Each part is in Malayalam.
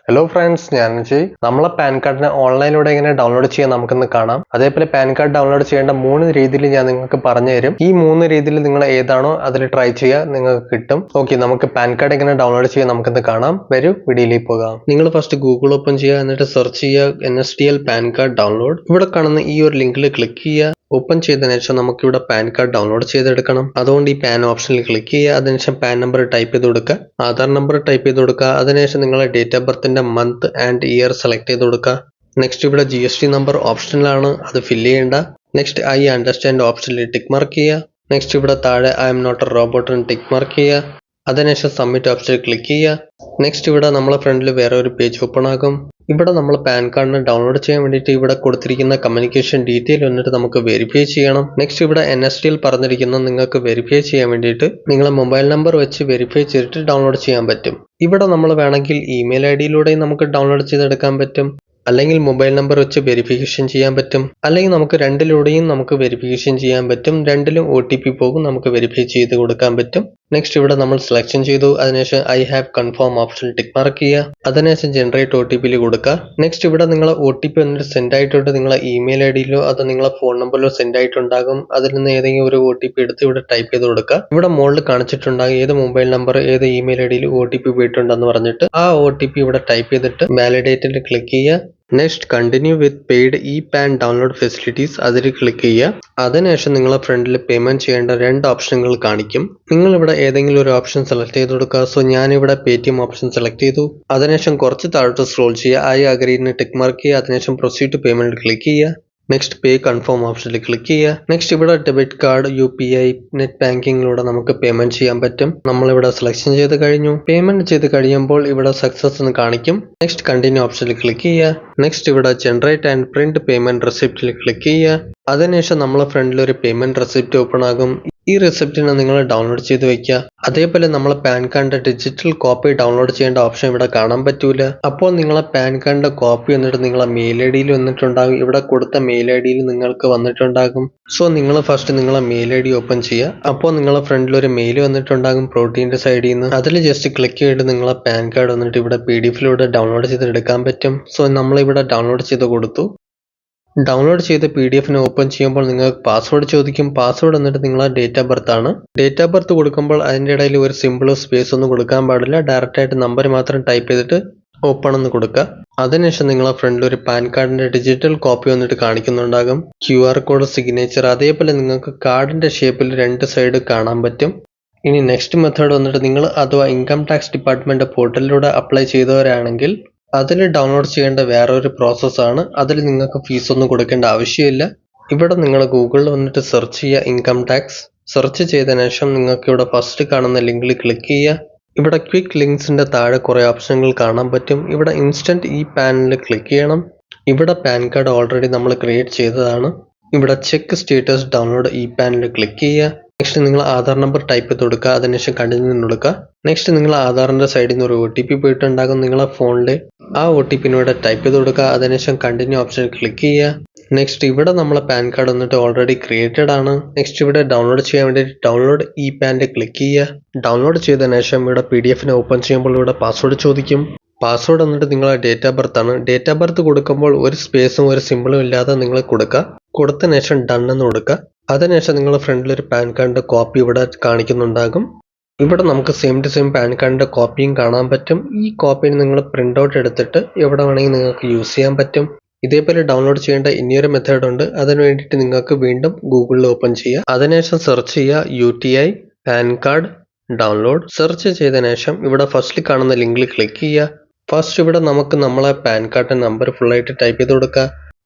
ഹലോ ഫ്രണ്ട്സ്, ഞാൻ അജയ്. നമ്മളെ പാൻ കാർഡിനെ ഓൺലൈനിലൂടെ എങ്ങനെ ഡൗൺലോഡ് ചെയ്യാൻ നമുക്കൊന്ന് കാണാം. അതേപോലെ പാൻ കാർഡ് ഡൗൺലോഡ് ചെയ്യേണ്ട 3 രീതിയിൽ ഞാൻ നിങ്ങൾക്ക് പറഞ്ഞു തരും. ഈ 3 രീതിയിൽ നിങ്ങൾ ഏതാണോ അതിൽ ട്രൈ ചെയ്യുക, നിങ്ങൾക്ക് കിട്ടും. ഓക്കെ, നമുക്ക് പാൻ കാർഡ് എങ്ങനെ ഡൗൺലോഡ് ചെയ്യാൻ നമുക്കൊന്ന് കാണാം. വരൂ, വീഡിയോയിലേക്ക് പോകാം. നിങ്ങൾ ഫസ്റ്റ് ഗൂഗിൾ ഓപ്പൺ ചെയ്യുക, എന്നിട്ട് സെർച്ച് ചെയ്യുക NSDL പാൻ കാർഡ് ഡൗൺലോഡ്. ഇവിടെ കാണുന്ന ഈ ഒരു ലിങ്കിൽ ക്ലിക്ക് ചെയ്യുക. ഓപ്പൺ ചെയ്തതിനു ശേഷം നമുക്ക് ഇവിടെ പാൻ കാർഡ് ഡൗൺലോഡ് ചെയ്തെടുക്കണം. അതുകൊണ്ട് ഈ പാൻ ഓപ്ഷനിൽ ക്ലിക്ക് ചെയ്യുക. അതിനുശേഷം പാൻ നമ്പർ ടൈപ്പ് ചെയ്ത് കൊടുക്കുക, ആധാർ നമ്പർ ടൈപ്പ് ചെയ്ത് കൊടുക്കുക. അതിനുശേഷം നിങ്ങളെ ഡേറ്റ് ഓഫ് ബർത്തിന്റെ മന്ത് ആൻഡ് ഇയർ സെലക്ട് ചെയ്ത് കൊടുക്കുക. നെക്സ്റ്റ് ഇവിടെ GST നമ്പർ ഓപ്ഷനിലാണ്, അത് ഫില്ല് ചെയ്യേണ്ട. നെക്സ്റ്റ് ഐ അണ്ടർസ്റ്റാൻഡ് ഓപ്ഷനിൽ ടിക്ക് മാർക്ക് ചെയ്യുക. നെക്സ്റ്റ് ഇവിടെ താഴെ I am not a robot tick mark ചെയ്യുക. അതിനുശേഷം സബ്മിറ്റ് ഓപ്ഷനിൽ ക്ലിക്ക് ചെയ്യുക. നെക്സ്റ്റ് ഇവിടെ നമ്മളെ ഫ്രണ്ടിൽ വേറെ ഒരു പേജ് ഓപ്പൺ ആകും. ഇവിടെ നമ്മൾ പാൻ കാർഡിനെ ഡൗൺലോഡ് ചെയ്യാൻ വേണ്ടിയിട്ട് ഇവിടെ കൊടുത്തിരിക്കുന്ന കമ്മ്യൂണിക്കേഷൻ ഡീറ്റെയിൽ വന്നിട്ട് നമുക്ക് വെരിഫൈ ചെയ്യണം. നെക്സ്റ്റ് ഇവിടെ NSDL പറഞ്ഞിരിക്കുന്ന നിങ്ങൾക്ക് വെരിഫൈ ചെയ്യാൻ വേണ്ടിയിട്ട് നിങ്ങളെ മൊബൈൽ നമ്പർ വെച്ച് വെരിഫൈ ചെയ്തിട്ട് ഡൗൺലോഡ് ചെയ്യാൻ പറ്റും. ഇവിടെ നമ്മൾ വേണമെങ്കിൽ ഇമെയിൽ IDയിലൂടെയും നമുക്ക് ഡൗൺലോഡ് ചെയ്തെടുക്കാൻ പറ്റും, അല്ലെങ്കിൽ മൊബൈൽ നമ്പർ വെച്ച് വെരിഫിക്കേഷൻ ചെയ്യാൻ പറ്റും, അല്ലെങ്കിൽ നമുക്ക് രണ്ടിലൂടെയും നമുക്ക് വെരിഫിക്കേഷൻ ചെയ്യാൻ പറ്റും. രണ്ടിലും OTP പോകും, നമുക്ക് വെരിഫൈ ചെയ്ത് കൊടുക്കാൻ പറ്റും. നെക്സ്റ്റ് ഇവിടെ നമ്മൾ സെലക്ഷൻ ചെയ്തു. അതിനുശേഷം I have confirm option tick mark ചെയ്യുക. അതിനുശേഷം ജനറേറ്റ് OTP കൊടുക്കുക. നെക്സ്റ്റ് ഇവിടെ നിങ്ങളെ OTP വന്നിട്ട് സെൻഡ് ആയിട്ടുണ്ട് നിങ്ങളെ ഇമെയിൽ IDയിലോ അത് നിങ്ങളെ ഫോൺ നമ്പറിലോ സെൻഡ് ആയിട്ടുണ്ടാകും. അതിൽ നിന്ന് ഏതെങ്കിലും ഒരു OTP എടുത്ത് ഇവിടെ ടൈപ്പ് ചെയ്ത് കൊടുക്കുക. ഇവിടെ മുകളിൽ കാണിച്ചിട്ടുണ്ടാകും ഏത് മൊബൈൽ നമ്പർ ഏത് ഇമെയിൽ IDയിൽ OTP പോയിട്ടുണ്ടെന്ന് പറഞ്ഞിട്ട് ആ OTP ഇവിടെ ടൈപ്പ് ചെയ്തിട്ട് വാലിഡേറ്റിൽ ക്ലിക്ക് ചെയ്യുക. നെക്സ്റ്റ് കണ്ടിന്യൂ വിത്ത് paid E pan download facilities അതിൽ ക്ലിക്ക് ചെയ്യുക. അതിനുശേഷം നിങ്ങളെ ഫ്രണ്ടിൽ പേയ്മെന്റ് ചെയ്യേണ്ട 2 ഓപ്ഷനുകൾ കാണിക്കും. നിങ്ങൾ ഇവിടെ ഏതെങ്കിലും ഒരു ഓപ്ഷൻ സെലക്ട് ചെയ്ത് കൊടുക്കുക. സോ ഞാനിവിടെ Paytm ഓപ്ഷൻ സെലക്ട് ചെയ്തു. അതിനുശേഷം കുറച്ച് താഴോട്ട് സ്ക്രോൾ ചെയ്യുക, ഐ അഗ്രീന് ടിക്ക് മാർക്ക് ചെയ്യുക. അതിനുശേഷം പ്രൊസീഡ് ടു പേയ്മെന്റ് ക്ലിക്ക് ചെയ്യുക. നെക്സ്റ്റ് പേ കൺഫേം ഓപ്ഷനിൽ ക്ലിക്ക് ചെയ്യുക. നെക്സ്റ്റ് ഇവിടെ ഡെബിറ്റ് കാർഡ്, UPI, നെറ്റ് ബാങ്കിങ്ങിലൂടെ നമുക്ക് പേയ്മെന്റ് ചെയ്യാൻ പറ്റും. നമ്മളിവിടെ സെലക്ഷൻ ചെയ്ത് കഴിഞ്ഞു. പേയ്മെന്റ് ചെയ്ത് കഴിയുമ്പോൾ ഇവിടെ സക്സസ് എന്ന് കാണിക്കും. നെക്സ്റ്റ് കണ്ടിന്യൂ ഓപ്ഷനിൽ ക്ലിക്ക് ചെയ്യുക. നെക്സ്റ്റ് ഇവിടെ ജനറേറ്റ് ആൻഡ് പ്രിന്റ് പേയ്മെന്റ് റെസിപ്റ്റിൽ ക്ലിക്ക് ചെയ്യുക. അതിനുശേഷം നമ്മളെ ഫ്രണ്ടിൽ ഒരു പേയ്മെന്റ് റെസിപ്റ്റ് ഓപ്പൺ ആകും. ഈ റെസിപ്റ്റിനെ നിങ്ങൾ ഡൗൺലോഡ് ചെയ്ത് വെക്കുക. അതേപോലെ നമ്മളെ പാൻ കാർഡിന്റെ ഡിജിറ്റൽ കോപ്പി ഡൗൺലോഡ് ചെയ്യേണ്ട ഓപ്ഷൻ ഇവിടെ കാണാൻ പറ്റൂല. അപ്പോൾ നിങ്ങളെ പാൻ കാർഡിന്റെ കോപ്പി വന്നിട്ട് നിങ്ങളെ മെയിൽ IDയിൽ വന്നിട്ടുണ്ടാകും. ഇവിടെ കൊടുത്ത മെയിൽ IDയിൽ നിങ്ങൾക്ക് വന്നിട്ടുണ്ടാകും. സോ നിങ്ങൾ ഫസ്റ്റ് നിങ്ങളെ മെയിൽ ID ഓപ്പൺ ചെയ്യുക. അപ്പോൾ നിങ്ങളെ ഫ്രണ്ടിൽ ഒരു മെയിൽ വന്നിട്ടുണ്ടാകും പ്രോട്ടീൻ്റെ സൈഡിൽ നിന്ന്. അതിൽ ജസ്റ്റ് ക്ലിക്ക് ചെയ്തിട്ട് നിങ്ങളെ പാൻ കാർഡ് വന്നിട്ട് ഇവിടെ PDF-ലൂടെ ഡൗൺലോഡ് ചെയ്ത് എടുക്കാൻ പറ്റും. സോ നമ്മളിവിടെ ഡൗൺലോഡ് ചെയ്ത് കൊടുത്തു. ഡൗൺലോഡ് ചെയ്ത PDF-നെ ഓപ്പൺ ചെയ്യുമ്പോൾ നിങ്ങൾക്ക് പാസ്വേഡ് ചോദിക്കും. പാസ്വേഡ് എന്നിട്ട് നിങ്ങളെ ഡേറ്റ് ഓഫ് ബർത്ത് ആണ്. ഡേറ്റ് ഓഫ് ബർത്ത് കൊടുക്കുമ്പോൾ അതിൻ്റെ ഇടയിൽ ഒരു സിമ്പിളോ സ്പേസ് ഒന്നും കൊടുക്കാൻ പാടില്ല. ഡയറക്റ്റ് ആയിട്ട് നമ്പർ മാത്രം ടൈപ്പ് ചെയ്തിട്ട് ഓപ്പൺ എന്ന് കൊടുക്കുക. അതിനുശേഷം നിങ്ങളെ ഫ്രണ്ടിൽ ഒരു പാൻ കാർഡിന്റെ ഡിജിറ്റൽ കോപ്പി വന്നിട്ട് കാണിക്കുന്നുണ്ടാകും. QR കോഡ്, സിഗ്നേച്ചർ, അതേപോലെ നിങ്ങൾക്ക് കാർഡിന്റെ ഷേപ്പിൽ 2 സൈഡ് കാണാൻ പറ്റും. ഇനി നെക്സ്റ്റ് മെത്തേഡ് വന്നിട്ട് നിങ്ങൾ അഥവാ ഇൻകം ടാക്സ് ഡിപ്പാർട്ട്മെന്റ് പോർട്ടലിലൂടെ അപ്ലൈ ചെയ്തവരാണെങ്കിൽ അതിൽ ഡൗൺലോഡ് ചെയ്യേണ്ട വേറൊരു പ്രോസസ്സാണ്. അതിൽ നിങ്ങൾക്ക് ഫീസ് ഒന്നും കൊടുക്കേണ്ട ആവശ്യമില്ല. ഇവിടെ നിങ്ങൾ ഗൂഗിളിൽ വന്നിട്ട് സെർച്ച് ചെയ്യുക ഇൻകം ടാക്സ്. സെർച്ച് ചെയ്തതിനു ശേഷം നിങ്ങൾക്ക് ഇവിടെ ഫസ്റ്റ് കാണുന്ന ലിങ്കിൽ ക്ലിക്ക് ചെയ്യുക. ഇവിടെ ക്വിക്ക് ലിങ്ക്സിന്റെ താഴെ കുറേ ഓപ്ഷനുകൾ കാണാൻ പറ്റും. ഇവിടെ ഇൻസ്റ്റന്റ് ഇ പാനിൽ ക്ലിക്ക് ചെയ്യണം. ഇവിടെ പാൻ കാർഡ് ഓൾറെഡി നമ്മൾ ക്രിയേറ്റ് ചെയ്തതാണ്. ഇവിടെ ചെക്ക് സ്റ്റേറ്റസ് ഡൗൺലോഡ് ഇ പാനിൽ ക്ലിക്ക് ചെയ്യുക. നെക്സ്റ്റ് നിങ്ങൾ ആധാർ നമ്പർ ടൈപ്പ് ചെയ്ത് കൊടുക്കുക. അതിനുശേഷം കണ്ടിന്യൂ കൊടുക്കുക. നെക്സ്റ്റ് നിങ്ങൾ ആധാറിന്റെ സൈഡിൽ നിന്ന് ഒരു OTP പോയിട്ടുണ്ടാകും നിങ്ങളെ ഫോണിൽ. ആ OTP-നെ ഇവിടെ ടൈപ്പ് ചെയ്ത് കൊടുക്കുക. അതിനുശേഷം കണ്ടിന്യൂ ഓപ്ഷനിൽ ക്ലിക്ക് ചെയ്യുക. നെക്സ്റ്റ് ഇവിടെ നമ്മളെ പാൻ കാർഡ് വന്നിട്ട് ഓൾറെഡി ക്രിയേറ്റഡ് ആണ്. നെക്സ്റ്റ് ഇവിടെ ഡൗൺലോഡ് ചെയ്യാൻ വേണ്ടി ഡൗൺലോഡ് ഇ പാനിൽ ക്ലിക്ക് ചെയ്യുക. ഡൗൺലോഡ് ചെയ്തതിനു ശേഷം ഇവിടെ PDF-നെ ഓപ്പൺ ചെയ്യുമ്പോൾ ഇവിടെ പാസ്വേഡ് ചോദിക്കും. പാസ്വേഡ് വന്നിട്ട് നിങ്ങളെ ഡേറ്റ് ഓഫ് ബർത്ത് ആണ്. ഡേറ്റ് ഓഫ് ബർത്ത് കൊടുക്കുമ്പോൾ ഒരു സ്പേസും ഒരു സിമ്പിളും ഇല്ലാതെ നിങ്ങൾ കൊടുക്കുക. കൊടുത്തതിനു ശേഷം ഡൺ എന്ന് കൊടുക്കുക. അതിനുശേഷം നിങ്ങളുടെ ഫ്രണ്ടിൽ ഒരു പാൻ കാർഡിന്റെ കോപ്പി ഇവിടെ കാണിക്കുന്നുണ്ടാകും. ഇവിടെ നമുക്ക് സെയിം ടു സെയിം പാൻ കാർഡിന്റെ കോപ്പിയും കാണാൻ പറ്റും. ഈ കോപ്പിയിൽ നിങ്ങൾ പ്രിന്റ് ഔട്ട് എടുത്തിട്ട് എവിടെ വേണമെങ്കിൽ നിങ്ങൾക്ക് യൂസ് ചെയ്യാൻ പറ്റും. ഇതേപോലെ ഡൗൺലോഡ് ചെയ്യേണ്ട ഇനിയൊരു മെത്തേഡ് ഉണ്ട്. അതിന് വേണ്ടിയിട്ട് നിങ്ങൾക്ക് വീണ്ടും ഗൂഗിളിൽ ഓപ്പൺ ചെയ്യുക. അതിനുശേഷം സെർച്ച് ചെയ്യുക UTI pan card download. Search ചെയ്തതിനു ശേഷം ഇവിടെ ഫസ്റ്റിൽ കാണുന്ന ലിങ്കിൽ ക്ലിക്ക് ചെയ്യുക. ഫസ്റ്റ് ഇവിടെ നമുക്ക് നമ്മളെ പാൻ കാർഡിന്റെ നമ്പർ ഫുള്ളായിട്ട് ടൈപ്പ് ചെയ്ത് കൊടുക്കുക.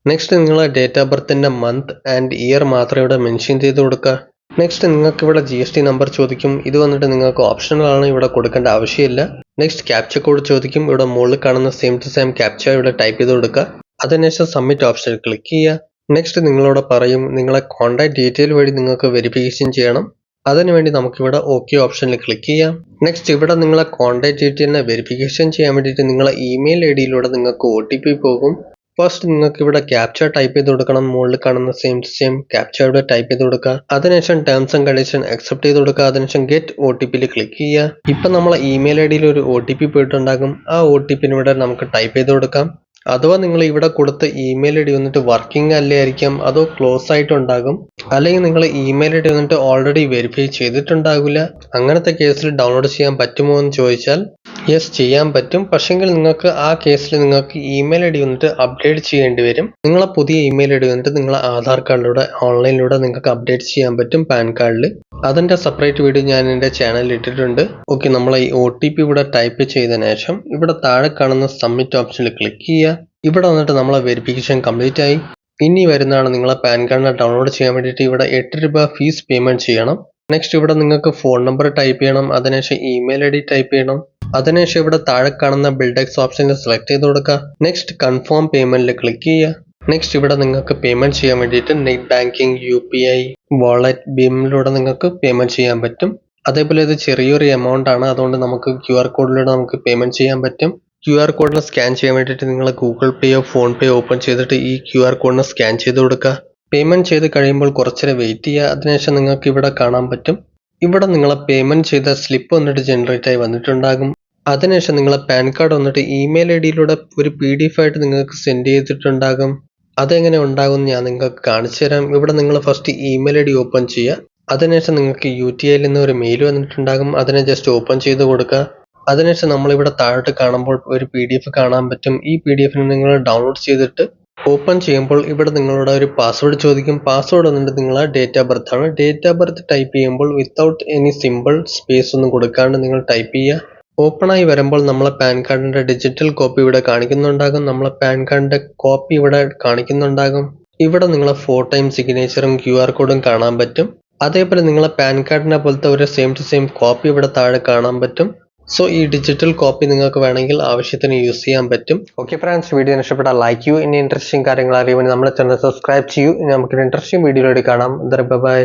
നെക്സ്റ്റ് നിങ്ങളെ ഡേറ്റ് ഓഫ് ബർത്തിന്റെ മന്ത് ആൻഡ് ഇയർ മാത്രം ഇവിടെ മെൻഷൻ ചെയ്ത് കൊടുക്കുക. നെക്സ്റ്റ് നിങ്ങൾക്ക് ഇവിടെ GST നമ്പർ ചോദിക്കും. ഇത് വന്നിട്ട് നിങ്ങൾക്ക് ഓപ്ഷണൽ ആണ്, ഇവിടെ കൊടുക്കേണ്ട ആവശ്യമില്ല. നെക്സ്റ്റ് ക്യാപ്ച കോഡ് ചോദിക്കും. ഇവിടെ മുകളിൽ കാണുന്ന സെയിം ടു സെയിം ക്യാപ്ച ഇവിടെ ടൈപ്പ് ചെയ്ത് കൊടുക്കുക. അതിനുശേഷം സബ്മിറ്റ് ഓപ്ഷനിൽ ക്ലിക്ക് ചെയ്യുക. നെക്സ്റ്റ് നിങ്ങളോട് പറയും നിങ്ങളെ കോൺടാക്ട് ഡീറ്റെയിൽ വഴി നിങ്ങൾക്ക് വെരിഫിക്കേഷൻ ചെയ്യണം. അതിനുവേണ്ടി നമുക്കിവിടെ OK ഓപ്ഷനിൽ ക്ലിക്ക് ചെയ്യാം. നെക്സ്റ്റ് ഇവിടെ നിങ്ങളെ കോൺടാക്ട് ഡീറ്റെയിലിനെ വെരിഫിക്കേഷൻ ചെയ്യാൻ വേണ്ടിയിട്ട് നിങ്ങളെ ഇമെയിൽ IDയിലൂടെ നിങ്ങൾക്ക് OTP പോകും. ഫസ്റ്റ് നിങ്ങൾക്ക് ഇവിടെ ക്യാപ്ചർ ടൈപ്പ് ചെയ്ത് കൊടുക്കണം. മുകളിൽ കാണുന്ന സെയിം ക്യാപ്ചർ ഇവിടെ ടൈപ്പ് ചെയ്ത് കൊടുക്കുക. അതിനുശേഷം ടേംസ് ആൻഡ് കണ്ടീഷൻ അക്സെപ്റ്റ് ചെയ്ത് കൊടുക്കുക. അതിനുശേഷം ഗെറ്റ് OTP ക്ലിക്ക് ചെയ്യുക. ഇപ്പം നമ്മളെ ഇമെയിൽ ഐഡിയിൽ ഒരു OTP പോയിട്ടുണ്ടാകും. ആ OTP ഇവിടെ നമുക്ക് ടൈപ്പ് ചെയ്ത് കൊടുക്കാം. അഥവാ നിങ്ങൾ ഇവിടെ കൊടുത്ത ഇമെയിൽ ഐ ഡി വന്നിട്ട് വർക്കിംഗ് അല്ലായിരിക്കാം, അതോ ക്ലോസ് ആയിട്ടുണ്ടാകും, അല്ലെങ്കിൽ നിങ്ങൾ ഇമെയിൽ ഐ ഡി വന്നിട്ട് ഓൾറെഡി വെരിഫൈ ചെയ്തിട്ടുണ്ടാകില്ല. അങ്ങനത്തെ കേസിൽ ഡൗൺലോഡ് ചെയ്യാൻ പറ്റുമോ എന്ന് ചോദിച്ചാൽ യെസ്, ചെയ്യാൻ പറ്റും. പക്ഷെങ്കിൽ നിങ്ങൾക്ക് ആ കേസിൽ നിങ്ങൾക്ക് ഇമെയിൽ ഐ ഡി വന്നിട്ട് അപ്ഡേറ്റ് ചെയ്യേണ്ടി വരും. നിങ്ങളെ പുതിയ ഇമെയിൽ ഐ ഡി വന്നിട്ട് നിങ്ങളെ ആധാർ കാർഡിലൂടെ ഓൺലൈനിലൂടെ നിങ്ങൾക്ക് അപ്ഡേറ്റ് ചെയ്യാൻ പറ്റും പാൻ കാർഡിൽ. അതിൻ്റെ സെപ്പറേറ്റ് വീഡിയോ ഞാൻ എൻ്റെ ചാനലിൽ ഇട്ടിട്ടുണ്ട്. ഓക്കെ, നമ്മൾ ഈ OTP ഇവിടെ ടൈപ്പ് ചെയ്തതിനു ശേഷം ഇവിടെ താഴെ കാണുന്ന സബ്മിറ്റ് ഓപ്ഷനിൽ ക്ലിക്ക് ചെയ്യുക. ഇവിടെ വന്നിട്ട് നമ്മളെ വെരിഫിക്കേഷൻ കംപ്ലീറ്റ് ആയി. ഇനി വരുന്നതാണ് നിങ്ങളെ പാൻ കാർഡിനെ ഡൗൺലോഡ് ചെയ്യാൻ വേണ്ടിയിട്ട് ഇവിടെ 8 രൂപ ഫീസ് പേയ്മെന്റ് ചെയ്യണം. നെക്സ്റ്റ് ഇവിടെ നിങ്ങൾക്ക് ഫോൺ നമ്പർ ടൈപ്പ് ചെയ്യണം. അതിനുശേഷം ഇമെയിൽ ഐ ഡി ടൈപ്പ് ചെയ്യണം. അതിനുശേഷം ഇവിടെ താഴെ കാണുന്ന ബിൽഡെക്സ് ഓപ്ഷനിൽ സെലക്ട് ചെയ്ത് കൊടുക്കുക. നെക്സ്റ്റ് കൺഫേം പേയ്മെന്റിൽ ക്ലിക്ക് ചെയ്യുക. നെക്സ്റ്റ് ഇവിടെ നിങ്ങൾക്ക് പേയ്മെന്റ് ചെയ്യാൻ വേണ്ടിയിട്ട് നെറ്റ് ബാങ്കിങ്, UPI, വാളറ്റ്, ഭീമിലൂടെ നിങ്ങൾക്ക് പേയ്മെന്റ് ചെയ്യാൻ പറ്റും. അതേപോലെ ഇത് ചെറിയൊരു എമൗണ്ട് ആണ്, അതുകൊണ്ട് നമുക്ക് QR കോഡിലൂടെ നമുക്ക് പേയ്മെന്റ് ചെയ്യാൻ പറ്റും. QR കോഡിനെ സ്കാൻ ചെയ്യാൻ വേണ്ടിയിട്ട് നിങ്ങൾ ഗൂഗിൾ പേയോ ഫോൺ പേയോ ഓപ്പൺ ചെയ്തിട്ട് ഈ QR കോഡിനെ സ്കാൻ ചെയ്ത് കൊടുക്കുക. പേയ്മെന്റ് ചെയ്ത് കഴിയുമ്പോൾ കുറച്ചേരം വെയിറ്റ് ചെയ്യുക. അതിനുശേഷം നിങ്ങൾക്ക് ഇവിടെ കാണാൻ പറ്റും, ഇവിടെ നിങ്ങളെ പേയ്മെന്റ് ചെയ്ത സ്ലിപ്പ് വന്നിട്ട് ജനറേറ്റ് ആയി വന്നിട്ടുണ്ടാകും. അതിനുശേഷം നിങ്ങളെ പാൻ കാർഡ് വന്നിട്ട് ഇമെയിൽ ഐ ഡിയിലൂടെ ഒരു PDF ആയിട്ട് നിങ്ങൾക്ക് സെൻഡ് ചെയ്തിട്ടുണ്ടാകും. അതെങ്ങനെ ഉണ്ടാകും ഞാൻ നിങ്ങൾക്ക് കാണിച്ചു തരാം. ഇവിടെ നിങ്ങൾ first email I D open ചെയ്യുക. അതിനുശേഷം നിങ്ങൾക്ക് UTIയിൽ നിന്ന് ഒരു മെയിൽ വന്നിട്ടുണ്ടാകും. അതിനെ ജസ്റ്റ് ഓപ്പൺ ചെയ്ത് കൊടുക്കുക. അതിനുശേഷം നമ്മളിവിടെ താഴോട്ട് കാണുമ്പോൾ ഒരു PDF കാണാൻ പറ്റും. ഈ PDF നിങ്ങൾ ഡൗൺലോഡ് ചെയ്തിട്ട് ഓപ്പൺ ചെയ്യുമ്പോൾ ഇവിടെ നിങ്ങളോട് ഒരു പാസ്വേഡ് ചോദിക്കും. പാസ്വേഡ് വന്നിട്ട് നിങ്ങളെ ഡേറ്റ് ഓഫ് ബർത്ത് ആണ്. ഡേറ്റ് ഓഫ് ബർത്ത് ടൈപ്പ് ചെയ്യുമ്പോൾ വിത്തൗട്ട് എനി സിമ്പിൾ സ്പേസ് ഒന്നും കൊടുക്കാണ്ട് നിങ്ങൾ ടൈപ്പ് ചെയ്യുക. ഓപ്പൺ ആയി വരുമ്പോൾ നമ്മളെ പാൻ കാർഡിന്റെ ഡിജിറ്റൽ കോപ്പി ഇവിടെ കാണിക്കുന്നുണ്ടാകും. നമ്മളെ പാൻ കാർഡിന്റെ കോപ്പി ഇവിടെ കാണിക്കുന്നുണ്ടാകും. ഇവിടെ നിങ്ങളെ ഫോട്ടോയും സിഗ്നേച്ചറും QR കോഡും കാണാൻ പറ്റും. അതേപോലെ നിങ്ങളെ പാൻ കാർഡിനെ പോലത്തെ ഒരു സെയിം ടു സെയിം കോപ്പി ഇവിടെ താഴെ കാണാൻ പറ്റും. സോ ഈ ഡിജിറ്റൽ കോപ്പി നിങ്ങൾക്ക് വേണമെങ്കിൽ ആവശ്യത്തിന് യൂസ് ചെയ്യാൻ പറ്റും. ഓക്കെ ഫ്രണ്ട്സ്, വീഡിയോ ഇഷ്ടപ്പെട്ടാൽ ലൈക്ക് ചെയ്യൂ. ഇനി ഇൻട്രസ്റ്റിംഗ് കാര്യങ്ങൾ അറിയുവാൻ നമ്മുടെ ചാനൽ സബ്സ്ക്രൈബ് ചെയ്യൂ. ഇനി നമുക്ക് ഇൻട്രസ്റ്റിംഗ് വീഡിയോയിലൂടെ കാണാം. ബൈ.